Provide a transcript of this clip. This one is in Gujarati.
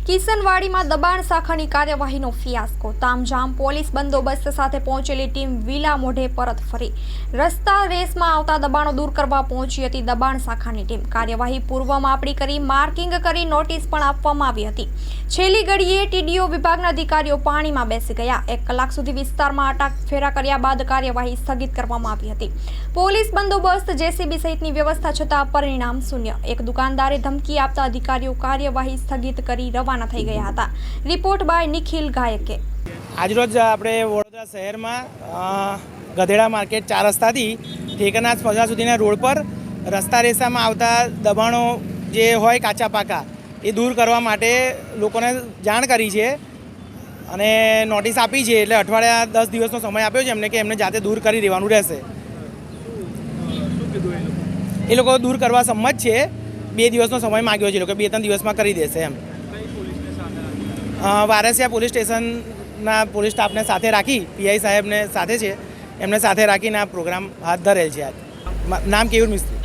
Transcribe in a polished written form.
કિશનવાડીમાં દબાણ શાખાની કાર્યવાહીનો ફિયાસ્કો. તામઝામ પોલીસ બંદોબસ્ત સાથે પહોંચેલી ટીમ વિલા મોઢે પરત ફરી. રસ્તા રેસમાં આવતા દબાણો દૂર કરવા પહોંચી હતી દબાણ શાખાની ટીમ. કાર્યવાહી પૂર્વ માપણી કરી માર્કિંગ કરી નોટિસ પણ આપવામાં આવી હતી. છેલ્લી ઘડીએ ટીડીઓ વિભાગના અધિકારીઓ પાણીમાં બેસી ગયા. 1 કલાક સુધી વિસ્તારમાં આટાફેરા કર્યા બાદ કાર્યવાહી સ્થગિત કરવામાં આવી હતી. પોલીસ બંદોબસ્ત, જેસીબી સહિતની વ્યવસ્થા છતાં પરિણામ શૂન્ય. એક દુકાનદારે ધમકી આપતા અધિકારીઓ કાર્યવાહી સ્થગિત કરી રવાના થઈ ગયા હતા. Report by Nikhil ગાયકે. આજરોજ આપણે વડોદરા શહેરમાં ગધેડા માર્કેટ 4 રસ્તાથી ઠેકાનાથ સ્પર્ધા સુધીના રોડ પર રસ્તા રેસામાં આવતા દબાણો જે હોય કાચા પાકા એ દૂર કરવા માટે લોકોને જાણ કરી છે અને નોટિસ આપી છે. એટલે અઠવાડિયા 10 દિવસનો સમય આપ્યો છે એમને કે એમને જાતે દૂર કરી દેવાનું રહેશે. એ લોકો દૂર કરવા સંમત છે. 2 દિવસનો સમય માગ્યો છે. એ લોકો 2-3 દિવસમાં કરી દેશે એમ. વારસિયા પોલીસ સ્ટેશનના પોલીસ સ્ટાફને સાથે રાખી, પીઆઈ સાહેબને સાથે છે, એમને સાથે રાખીને આ પ્રોગ્રામ હાથ ધરેલ છે. નામ કેયુર મિસ્ત્રી.